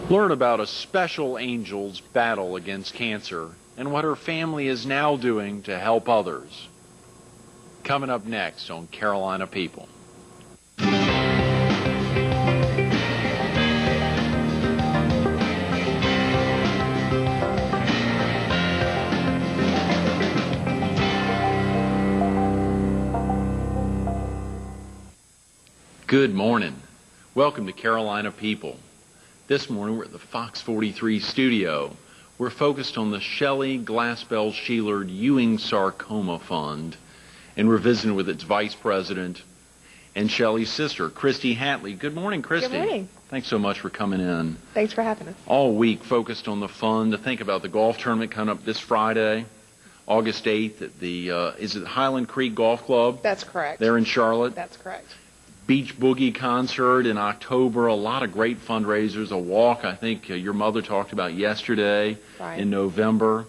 Learn about a special angel's battle against cancer and what her family is now doing to help others. Coming up next on Carolina People. Good morning. Welcome to Carolina People. This morning we're at the Fox 43 studio. We're focused on the Shelley Glassbell-Sheelard Ewing Sarcoma Fund, and we're visiting with its vice president and Shelley's sister, Christy Halley. Good morning, Christy. Good morning. Thanks so much for coming in. Thanks for having us. All week focused on the fund to think about the golf tournament coming up this Friday, August 8th at the, is it Highland Creek Golf Club? That's correct. There in Charlotte? That's correct. Beach Boogie concert in October, a lot of great fundraisers, a walk I think your mother talked about yesterday in November.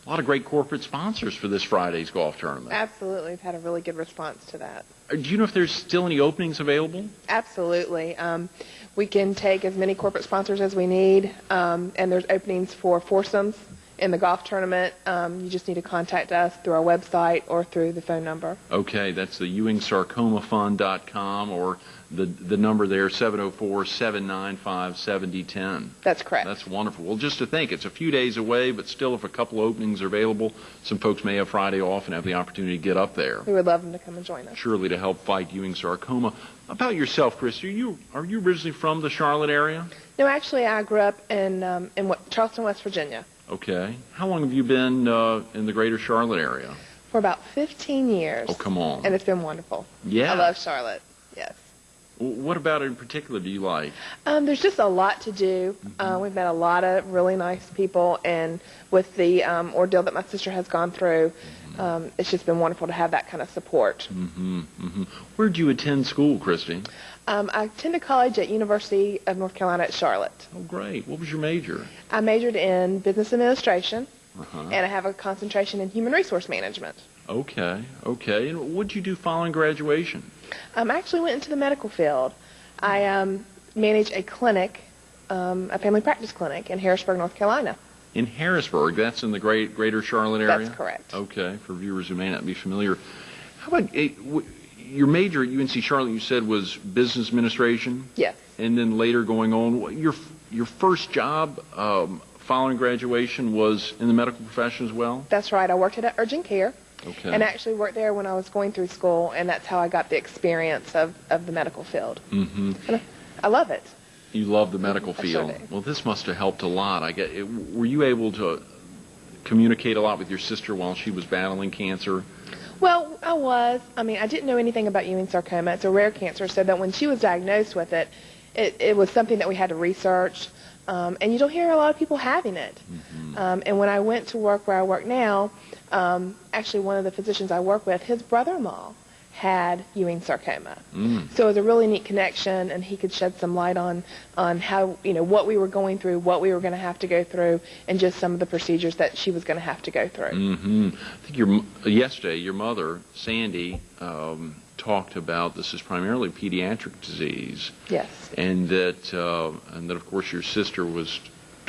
A lot of great corporate sponsors for this Friday's golf tournament. Absolutely. We've had a really good response to that. Do you know if there's still any openings available? Absolutely. We can take as many corporate sponsors as we need, and there's openings for foursomes in the golf tournament. You just need to contact us through our website or through the phone number. Okay, that's the EwingSarcomaFund.com or the number there, 704-795-7010. That's correct. That's wonderful. Well, just to think, it's a few days away, but still if a couple openings are available, some folks may have Friday off and have the opportunity to get up there. We would love them to come and join us. Surely to help fight Ewing sarcoma. About yourself, Chris, are you originally from the Charlotte area? No, actually I grew up in Charleston, West Virginia. Okay. How long have you been in the greater Charlotte area? For about 15 years. Oh, come on. And it's been wonderful. Yeah. I love Charlotte, yes. What about it in particular do you like? There's just a lot to do. We've met a lot of really nice people, and with the ordeal that my sister has gone through, it's just been wonderful to have that kind of support. Where did you attend school, Christy? I attended college at University of North Carolina at Charlotte. Oh, great. What was your major? I majored in business administration, and I have a concentration in human resource management. Okay. And what did you do following graduation? I actually went into the medical field. I manage a clinic, a family practice clinic in Harrisburg, North Carolina. In Harrisburg? That's in the greater Charlotte area? That's correct. Okay, for viewers who may not be familiar. How about your major at UNC Charlotte, you said, was business administration? Yes. And then later going on, your first job following graduation was in the medical profession as well? That's right. I worked at urgent care. Okay. And actually worked there when I was going through school, and that's how I got the experience of the medical field. And I love it. You love the medical field. Sure do. Well, this must have helped a lot. Were you able to communicate a lot with your sister while she was battling cancer? Well, I was. I mean, I didn't know anything about Ewing sarcoma. It's a rare cancer, so that when she was diagnosed with it, it was something that we had to research. And you don't hear a lot of people having it. And when I went to work where I work now, actually one of the physicians I work with, his brother-in-law had Ewing sarcoma. So it was a really neat connection, and he could shed some light on how, what we were going through, what we were going to have to go through, and just some of the procedures that she was going to have to go through. I think yesterday your mother, Sandy, talked about this is primarily pediatric disease. Yes. And that of course your sister was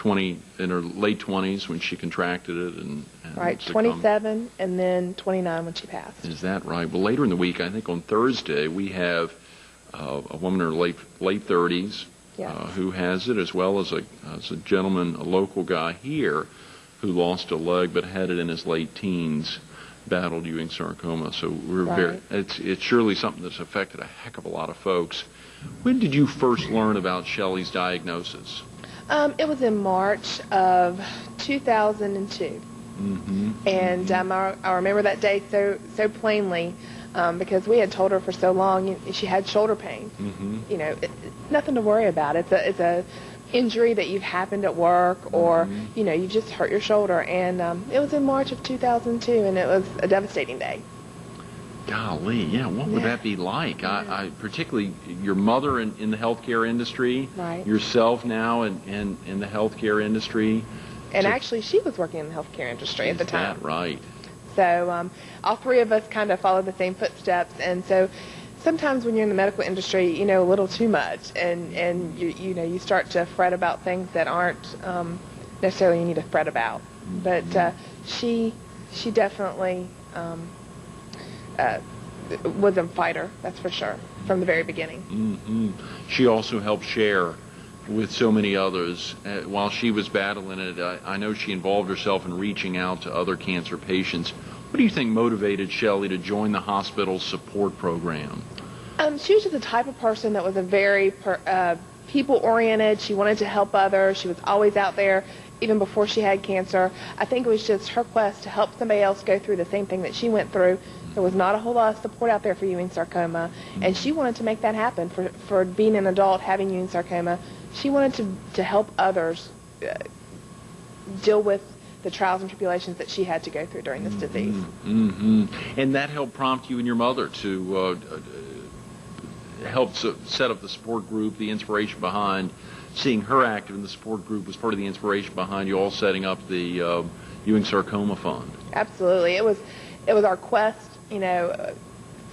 in her late 20s when she contracted it, and right, 27 and then 29 when she passed. Is that right? Well, later in the week, I think on Thursday, we have a woman in her late 30s who has it, as well as a gentleman, a local guy here, who lost a leg but had it in his late teens. Battled Ewing sarcoma, so it's surely something that's affected a heck of a lot of folks. When did you first learn about Shelley's diagnosis? It was in March of 2002, and I remember that day so plainly because we had told her for so long she had shoulder pain. Nothing to worry about. It's a injury that you've happened at work, or you just hurt your shoulder, and it was in March of 2002, and it was a devastating day. Golly, what would that be like? I particularly your mother in the healthcare industry, yourself now in the healthcare industry, and actually she was working in the healthcare industry at the time. Is that right? So all three of us kind of followed the same footsteps, and so sometimes when you're in the medical industry, you know a little too much, and you start to fret about things that aren't necessarily you need to fret about. But she definitely was a fighter, that's for sure, from the very beginning. Mm-hmm. She also helped share with so many others. While she was battling it, I know she involved herself in reaching out to other cancer patients. What do you think motivated Shelley to join the hospital's support program? She was just the type of person that was a very people-oriented. She wanted to help others. She was always out there, even before she had cancer. I think it was just her quest to help somebody else go through the same thing that she went through. There was not a whole lot of support out there for Ewing sarcoma, and she wanted to make that happen. For being an adult having Ewing sarcoma, she wanted to help others deal with the trials and tribulations that she had to go through during this disease. Mm-hmm. And that helped prompt you and your mother to help set up the support group. The inspiration behind seeing her active in the support group was part of the inspiration behind you all setting up the Ewing Sarcoma Fund. Absolutely. It was our quest,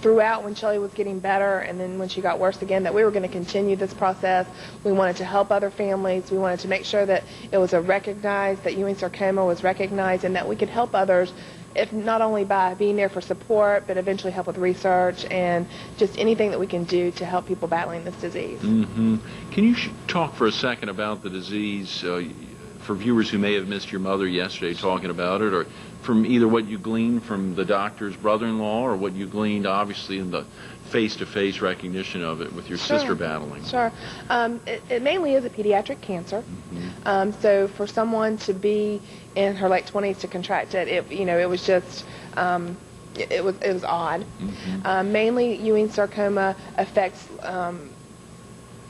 throughout when Shelley was getting better and then when she got worse again, that we were going to continue this process. We wanted to help other families. We wanted to make sure that it was recognized, that Ewing sarcoma was recognized, and that we could help others, if not only by being there for support, but eventually help with research and just anything that we can do to help people battling this disease. Mm-hmm. Can you talk for a second about the disease for viewers who may have missed your mother yesterday talking about it, or from either what you gleaned from the doctor's brother-in-law or what you gleaned obviously in the face-to-face recognition of it with your sister battling? Sure. It mainly is a pediatric cancer. Mm-hmm. So for someone to be in her late 20s to contract it, it was just it was odd. Mm-hmm. Mainly Ewing sarcoma affects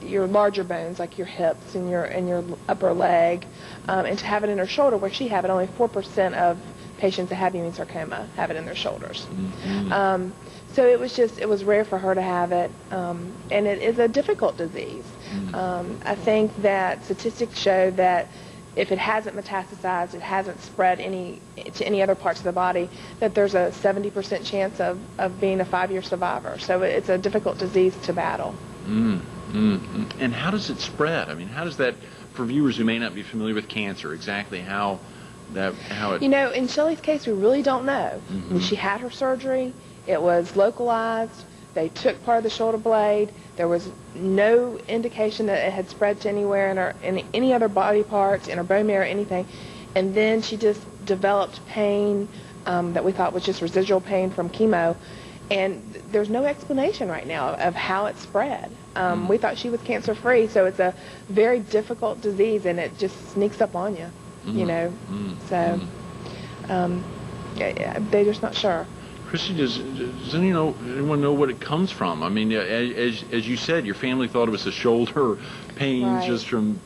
your larger bones, like your hips and your upper leg, and to have it in her shoulder, where she had it, only 4% of patients that have Ewing sarcoma have it in their shoulders. Mm-hmm. So it was rare for her to have it, and it is a difficult disease. Mm-hmm. I think that statistics show that if it hasn't metastasized, it hasn't spread to any other parts of the body, that there's a 70% chance of being a 5-year survivor. So it's a difficult disease to battle. Mm-hmm. And how does it spread? I mean, how does that, for viewers who may not be familiar with cancer, exactly how it... in Shelley's case, we really don't know. Mm-hmm. When she had her surgery, it was localized. They took part of the shoulder blade. There was no indication that it had spread to anywhere in any other body parts, in her bone marrow, anything. And then she just developed pain that we thought was just residual pain from chemo. And there's no explanation right now of how it spread. We thought she was cancer-free, so it's a very difficult disease, and it just sneaks up on you, So they're just not sure. Christy, does anyone know what it comes from? I mean, as you said, your family thought it was the shoulder pains just from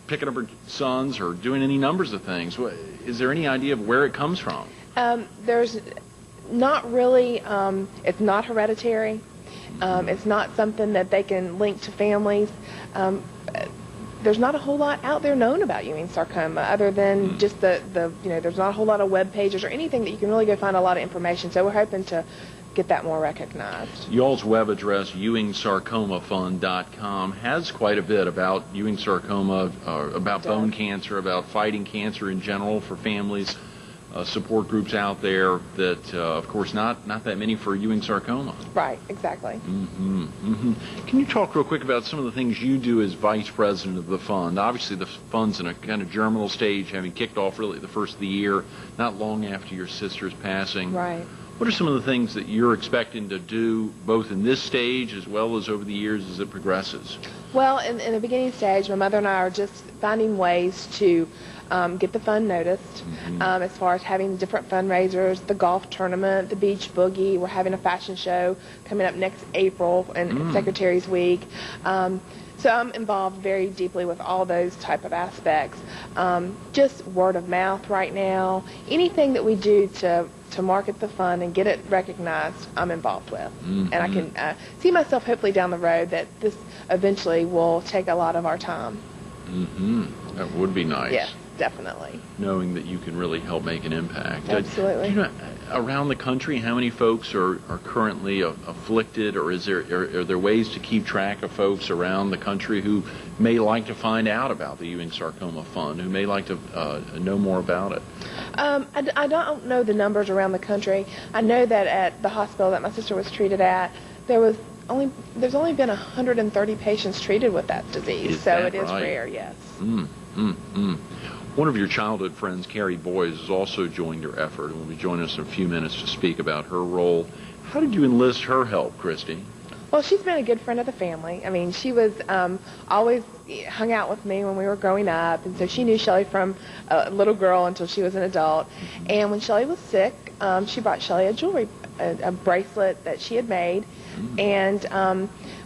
picking up her sons or doing any numbers of things. Is there any idea of where it comes from? There's not really. It's not hereditary. It's not something that they can link to families. There's not a whole lot out there known about Ewing sarcoma, other than just there's not a whole lot of web pages or anything that you can really go find a lot of information. So we're hoping to get that more recognized. Y'all's web address, EwingSarcomaFund.com, has quite a bit about Ewing sarcoma, about bone cancer, about fighting cancer in general for families. Support groups out there that, of course, not that many for Ewing sarcoma. Right, exactly. Mm-hmm, mm-hmm. Can you talk real quick about some of the things you do as vice president of the fund? Obviously, the fund's in a kind of germinal stage, having kicked off really the first of the year, not long after your sister's passing. Right. What are some of the things that you're expecting to do, both in this stage as well as over the years as it progresses? Well, in the beginning stage, my mother and I are just finding ways to get the fund noticed, as far as having different fundraisers, the golf tournament, the beach boogie. We're having a fashion show coming up next April in Secretary's Week. So I'm involved very deeply with all those type of aspects. Just word of mouth right now. Anything that we do to market the fund and get it recognized, I'm involved with. Mm-hmm. And I can see myself hopefully down the road that this eventually will take a lot of our time. Mm-hmm. That would be nice. Yeah, definitely. Knowing that you can really help make an impact. Absolutely. around the country, how many folks are currently afflicted, or are there ways to keep track of folks around the country who may like to find out about the Ewing Sarcoma Fund, who may like to know more about it? I don't know the numbers around the country. I know that at the hospital that my sister was treated at, there's only been 130 patients treated with that disease, so it is rare, yes. One of your childhood friends, Kerrie Boyes, has also joined your effort and will be joining us in a few minutes to speak about her role. How did you enlist her help, Christy? Well, she's been a good friend of the family. I mean, she was always hung out with me when we were growing up, and so she knew Shelley from a little girl until she was an adult. And when Shelley was sick, she brought Shelley a bracelet that she had made. And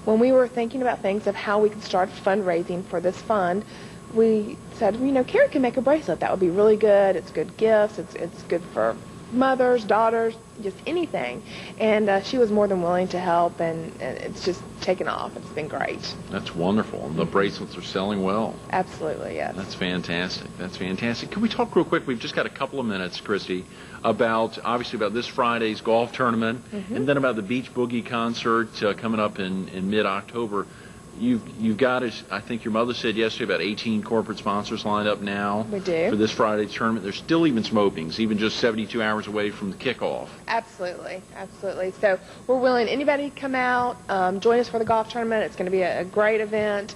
when we were thinking about things of how we could start fundraising for this fund, we said, Kerrie can make a bracelet. That would be really good. It's good gifts. It's good for mothers, daughters, just anything. And she was more than willing to help, and it's just taken off. It's been great. That's wonderful. And the bracelets are selling well. Absolutely, yes. That's fantastic. That's fantastic. Can we talk real quick? We've just got a couple of minutes, Christy, about this Friday's golf tournament, and then about the Beach Boogie concert coming up in mid-October. You've got, as I think your mother said yesterday, about 18 corporate sponsors lined up now. We do. For this Friday's tournament. There's still even some openings, even just 72 hours away from the kickoff. Absolutely, absolutely. So we're willing anybody to come out, join us for the golf tournament. It's going to be a great event.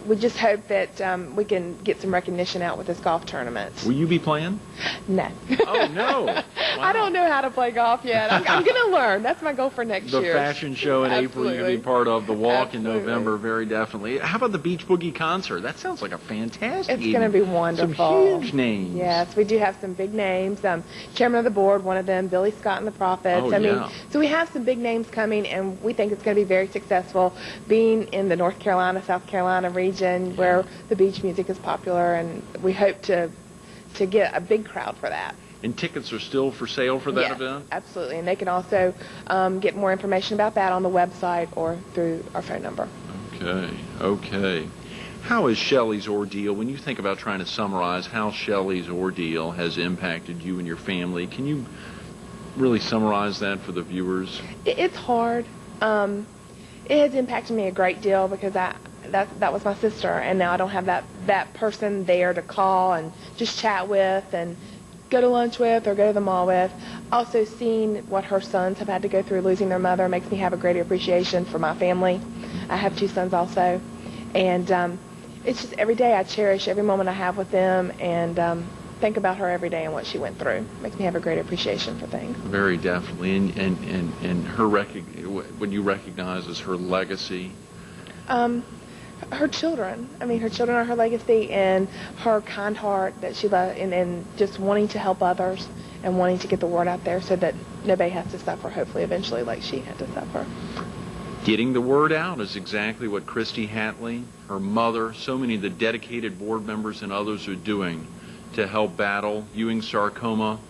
We just hope that we can get some recognition out with this golf tournament. Will you be playing? No. Oh, no. Wow. I don't know how to play golf yet. I'm going to learn. That's my goal for next year. The fashion show in April, you're going to be part of. The walk in Absolutely. November, very definitely. How about the Beach Boogie concert? That sounds like a fantastic It's going to be wonderful. Some huge names. Yes, we do have some big names. Chairman of the board, one of them, Billy Scott and the Prophets. Oh, I mean, yeah. so we have some big names coming, and we think it's going to be very successful being in the North Carolina, South Carolina region where the beach music is popular, and we hope to get a big crowd for that. And tickets are still for sale for that Yes, event? absolutely. And they can also get more information about that on the website or through our phone number. Okay. How is Shelley's ordeal, when you think about trying to summarize how Shelley's ordeal has impacted you and your family, can you really summarize that for the viewers? It's hard. It has impacted me a great deal because that was my sister, and now I don't have that person there to call and just chat with and go to lunch with or go to the mall with. Also, seeing what her sons have had to go through losing their mother makes me have a greater appreciation for my family. I have 2 sons also, and it's just every day I cherish every moment I have with them and think about her every day and what she went through. Makes me have a great appreciation for things. Very definitely. And her what you recognize as her legacy? Her children. I mean, her children are her legacy, and her kind heart that she loved, and just wanting to help others and wanting to get the word out there so that nobody has to suffer, hopefully, eventually, like she had to suffer. Getting the word out is exactly what Christy Halley, her mother, so many of the dedicated board members and others are doing to help battle Ewing sarcoma,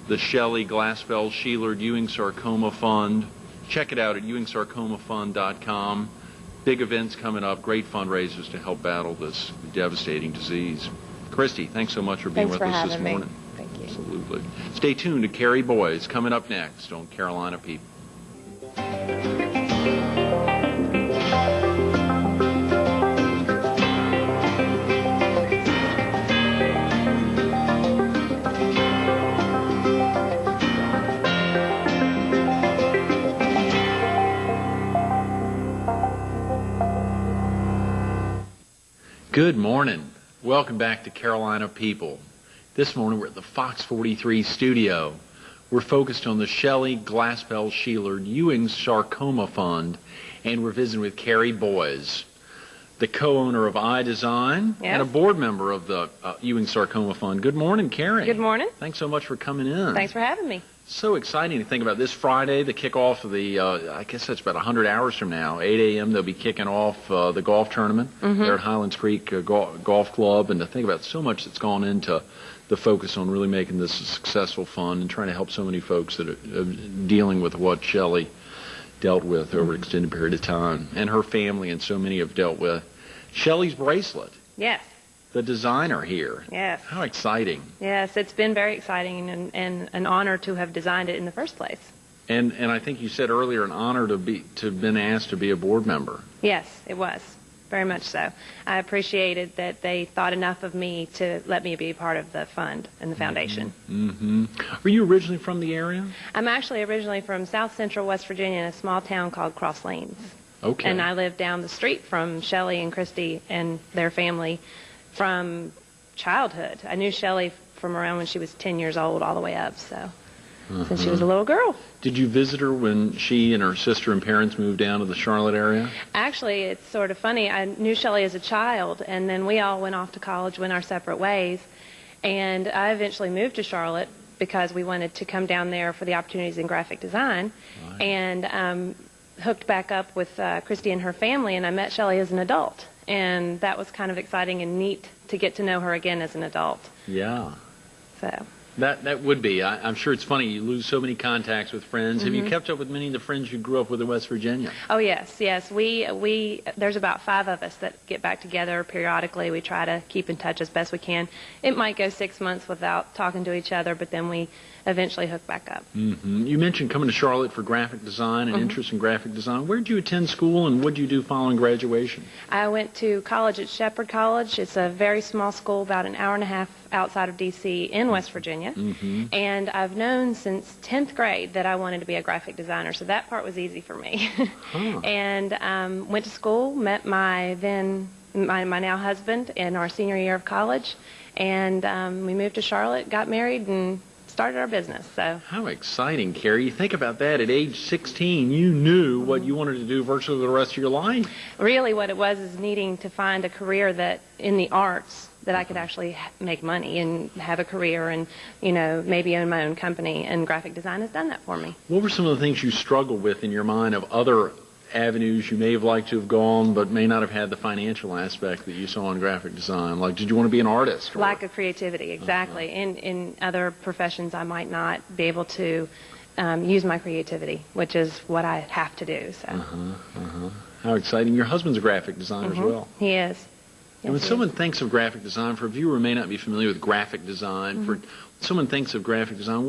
the Shelley Glaspell Sheelard Ewing Sarcoma Fund. Check it out at ewingsarcomafund.com. Big events coming up, great fundraisers to help battle this devastating disease. Christy, thanks so much for being with us this morning. Thank you. Absolutely. Stay tuned to Kerrie Boyes coming up next on Carolina People. Good morning. Welcome back to Carolina People. This morning we're at the Fox 43 studio. We're focused on the Shelley Glaspell Sheelard Ewing Sarcoma Fund, and we're visiting with Kerrie Boyes, the co-owner of iDesign and a board member of the Ewing Sarcoma Fund. Good morning, Kerrie. Good morning. Thanks so much for coming in. Thanks for having me. So exciting to think about this Friday, the kickoff of the, I guess that's about 100 hours from now, 8 a.m. They'll be kicking off the golf tournament there at Highlands Creek Golf Club, and to think about so much that's gone into the focus on really making this a successful fund and trying to help so many folks that are dealing with what Shelley dealt with over an extended period of time, and her family and so many have dealt with. Shelley's bracelet. Yes. the designer here. Yes. How exciting. Yes, it's been very exciting and an honor to have designed it in the first place. And I think you said earlier an honor to have been asked to be a board member. Yes, it was. Very much so. I appreciated that they thought enough of me to let me be part of the fund and the foundation. Mm-hmm. Were you originally from the area? I'm actually originally from South Central West Virginia in a small town called Cross Lanes. Okay. And I lived down the street from Shelley and Christy and their family from childhood. I knew Shelley from around when she was 10 years old all the way up, so since she was a little girl. Did you visit her when she and her sister and parents moved down to the Charlotte area? Actually, it's sort of funny. I knew Shelley as a child, and then we all went off to college, went our separate ways. And I eventually moved to Charlotte because we wanted to come down there for the opportunities in graphic design. Right. And hooked back up with Christy and her family, and I met Shelley as an adult. And that was kind of exciting and neat to get to know her again as an adult. Yeah. So. That would be. I'm sure it's funny. You lose so many contacts with friends. Have you kept up with many of the friends you grew up with in West Virginia? Oh, yes. There's about 5 of us that get back together periodically. We try to keep in touch as best we can. It might go 6 months without talking to each other, but then we eventually hook back up. Mm-hmm. You mentioned coming to Charlotte for graphic design and interest in graphic design. Where did you attend school, and what did you do following graduation? I went to college at Shepherd College. It's a very small school, about an hour and a half outside of D.C. in West Virginia. Mm-hmm. And I've known since 10th grade that I wanted to be a graphic designer, so that part was easy for me. Huh. And went to school, met my now husband in our senior year of college, and we moved to Charlotte, got married, and started our business. So how exciting, Kerrie. You think about that. At age 16, you knew what you wanted to do virtually the rest of your life. Really what it was is needing to find a career that in the arts that I could actually make money and have a career and, maybe own my own company, and graphic design has done that for me. What were some of the things you struggled with in your mind of other avenues you may have liked to have gone but may not have had the financial aspect that you saw in graphic design? Like, did you want to be an artist? Lack of creativity, exactly. In other professions, I might not be able to use my creativity, which is what I have to do. So. How exciting. Your husband's a graphic designer as well. He is. And when someone thinks of graphic design, for a viewer who may not be familiar with graphic design, for someone thinks of graphic design,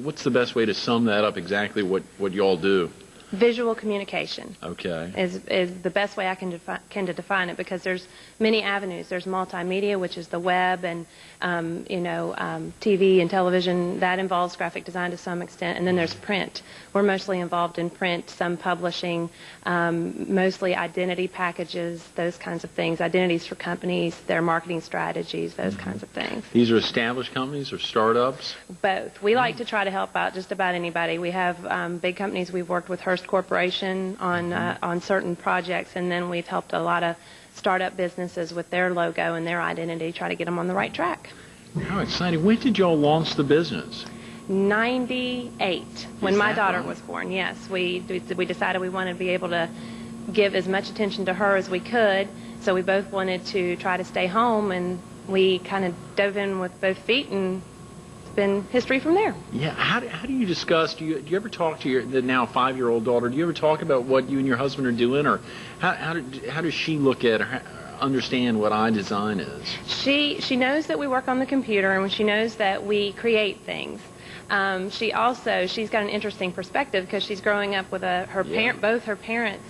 what's the best way to sum that up exactly what you all do? Visual communication. Okay. Is the best way I can define it, because there's many avenues. There's multimedia, which is the web, and TV and television. That involves graphic design to some extent. And then there's print. We're mostly involved in print, some publishing, mostly identity packages, those kinds of things. Identities for companies, their marketing strategies, those kinds of things. These are established companies or startups? Both. We like to try to help out just about anybody. We have big companies. We've worked with Hearst Corporation on certain projects, and then we've helped a lot of startup businesses with their logo and their identity, try to get them on the right track. How exciting. When did y'all launch the business? 98, when my daughter was born. Yes, we decided we wanted to be able to give as much attention to her as we could, so we both wanted to try to stay home, and we kind of dove in with both feet, and it's been history from there. Yeah. How do you discuss, do you ever talk to the now 5-year-old daughter, do you ever talk about what you and your husband are doing, or how does she look at or understand what iDesign is? She knows that we work on the computer, and she knows that we create things. She's got an interesting perspective because she's growing up with both her parents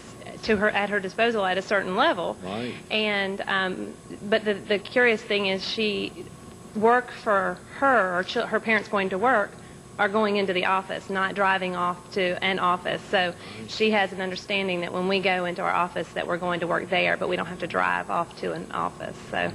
at her disposal at a certain level. Right. And but the curious thing is, she work for her, or her parents going to work, are going into the office, not driving off to an office. So she has an understanding that when we go into our office that we're going to work there, but we don't have to drive off to an office. So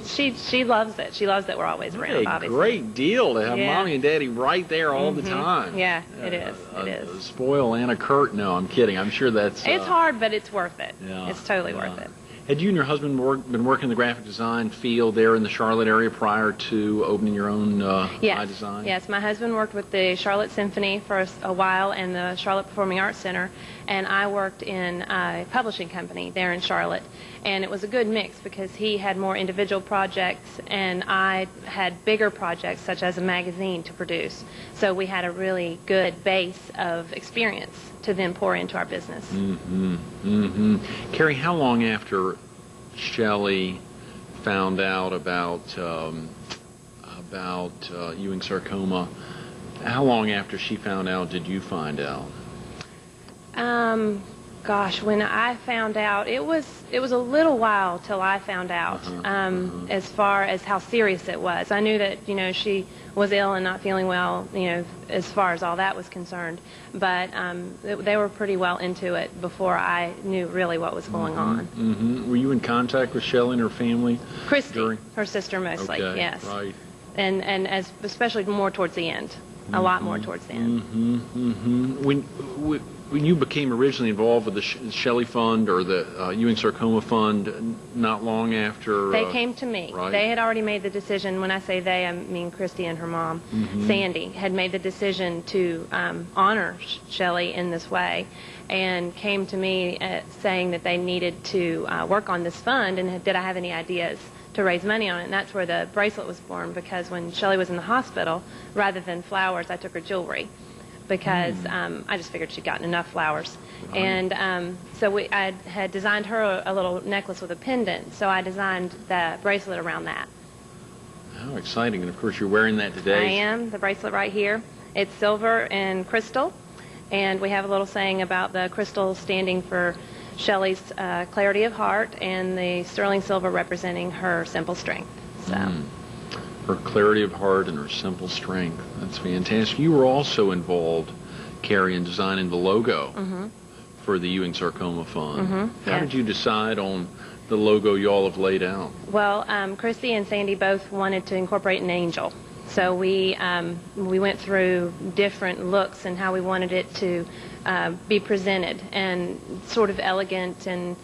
she loves it. She loves that we're always around, obviously. Great deal to have Mommy and Daddy right there all the time. Yeah, it is. It is. Spoil Anna Kurt. No, I'm kidding. I'm sure that's... It's hard, but it's worth it. Yeah, it's totally worth it. Had you and your husband been working in the graphic design field there in the Charlotte area prior to opening your own iDesign? Yes, my husband worked with the Charlotte Symphony for a while and the Charlotte Performing Arts Center, and I worked in a publishing company there in Charlotte. And it was a good mix because he had more individual projects and I had bigger projects such as a magazine to produce. So we had a really good base of experience to then pour into our business. Kerrie, how long after Shelley found out about Ewing sarcoma, how long after she found out did you find out? Gosh, when I found out, it was a little while till I found out. As far as how serious it was, I knew that she was ill and not feeling well. As far as all that was concerned, but they were pretty well into it before I knew really what was going on. Were you in contact with Shelley and her family? Christy, her sister mostly. Okay, yes. Right. And especially more towards the end, a lot more towards the end. When you became originally involved with the Shelley Fund or the Ewing Sarcoma Fund, not long after... They came to me. Right. They had already made the decision. When I say they, I mean Christy and her mom, Sandy, had made the decision to honor Shelley in this way, and came to me saying that they needed to work on this fund, and did I have any ideas to raise money on it. And that's where the bracelet was born, because when Shelley was in the hospital, rather than flowers, I took her jewelry, because I just figured she'd gotten enough flowers. Right. And so I had designed her a little necklace with a pendant, so I designed the bracelet around that. How exciting. And of course you're wearing that today. I am. The bracelet right here. It's silver and crystal, and we have a little saying about the crystal standing for Shelley's clarity of heart, and the sterling silver representing her simple strength. So. Her clarity of heart and her simple strength. That's fantastic. You were also involved, Kerrie, in designing the logo for the Ewing Sarcoma Fund. How did you decide on the logo you all have laid out? Well, Christy and Sandy both wanted to incorporate an angel. So we went through different looks and how we wanted it to be presented, and sort of elegant and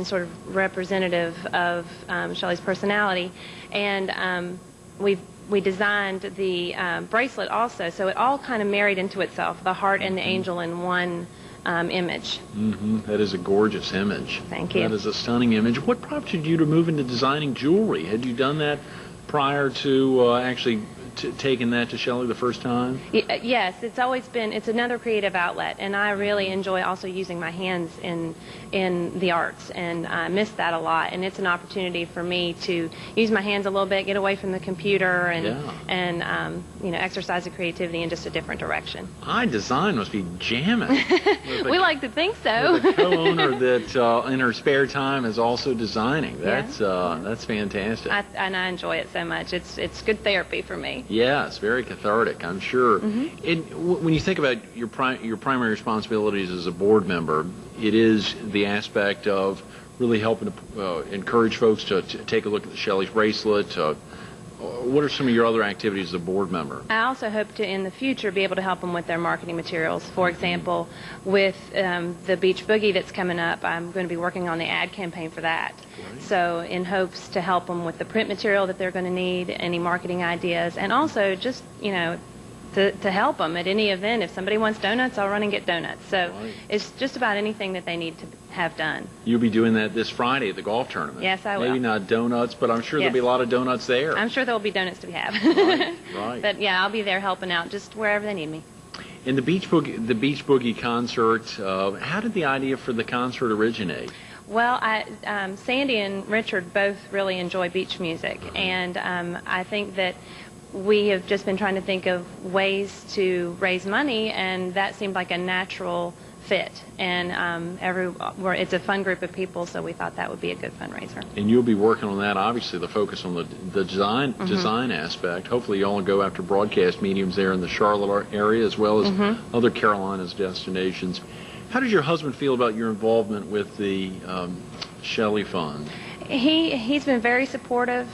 sort of representative of Shelley's personality. And we designed the bracelet also, so it all kind of married into itself, the heart and the angel in one image. That is a gorgeous image. Thank you. That is a stunning image. What prompted you to move into designing jewelry? Had you done that prior to actually taking that to Shelley the first time? Yes, it's always been, it's another creative outlet, and I really enjoy also using my hands in the arts, and I miss that a lot, and it's an opportunity for me to use my hands a little bit, get away from the computer, and exercise the creativity in just a different direction. Design must be jamming. We like to think so. With a co-owner that in her spare time is also designing. That's fantastic. And I enjoy it so much. It's good therapy for me. Yes, very cathartic, I'm sure. When you think about your primary responsibilities as a board member, it is the aspect of really helping to encourage folks to take a look at the Shelley's bracelet. What are some of your other activities as a board member? I also hope to, in the future, be able to help them with their marketing materials. For example, with the Beach Boogie that's coming up, I'm going to be working on the ad campaign for that. Great. So in hopes to help them with the print material that they're going to need, any marketing ideas, and also just, to help them at any event. If somebody wants donuts, I'll run and get donuts. So it's just about anything that they need to have done. You'll be doing that this Friday at the golf tournament. Yes, I will. Maybe not donuts, but I'm sure there'll be a lot of donuts there. I'm sure there'll be donuts to be had. Right. But yeah, I'll be there helping out just wherever they need me. In the Beach Boogie concert, how did the idea for the concert originate? Well, Sandy and Richard both really enjoy beach music, and I think that we have just been trying to think of ways to raise money, and that seemed like a natural fit. And it's a fun group of people, so we thought that would be a good fundraiser. And you'll be working on that, obviously, the focus on the design aspect. Hopefully you all go after broadcast mediums there in the Charlotte area, as well as other Carolinas destinations. How does your husband feel about your involvement with the Shelley Fund? He's been very supportive.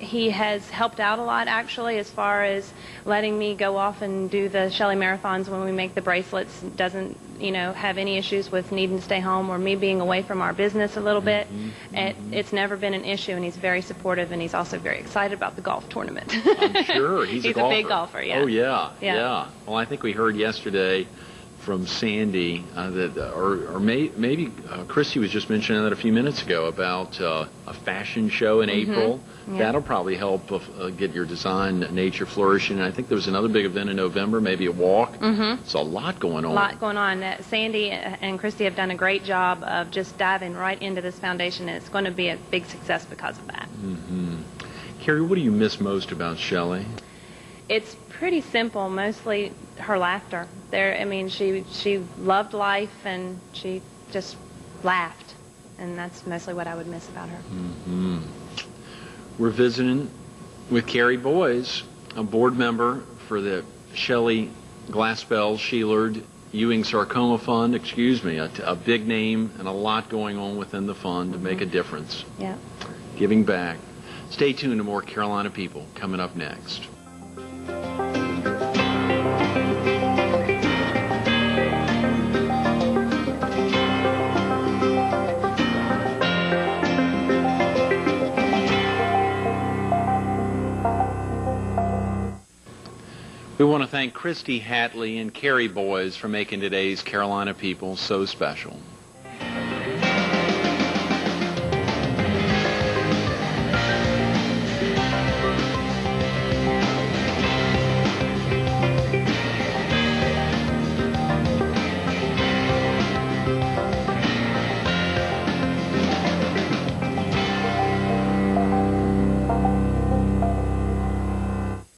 He has helped out a lot, actually, as far as letting me go off and do the Shelley marathons when we make the bracelets. Doesn't, have any issues with needing to stay home or me being away from our business a little bit. It's never been an issue, and he's very supportive, and he's also very excited about the golf tournament. I'm sure. He's a golfer. Big golfer, yeah. Oh, yeah. Well, I think we heard yesterday from Sandy maybe Christy was just mentioning that a few minutes ago about a fashion show in April. Yeah. That'll probably help get your design nature flourishing. And I think there was another big event in November, maybe a walk. It's a lot going on. A lot going on. Sandy and Christy have done a great job of just diving right into this foundation, and it's going to be a big success because of that. Kerrie, what do you miss most about Shelley? It's pretty simple, mostly her laughter. She loved life, and she just laughed, and that's mostly what I would miss about her. We're visiting with Kerrie Boyes, a board member for the Shelley Glaspell Sheelard Ewing Sarcoma Fund. A big name and a lot going on within the fund to make a difference. Yeah. Giving back. Stay tuned to more Carolina People coming up next. We want to thank Christy Halley and Kerrie Boyes for making today's Carolina People so special.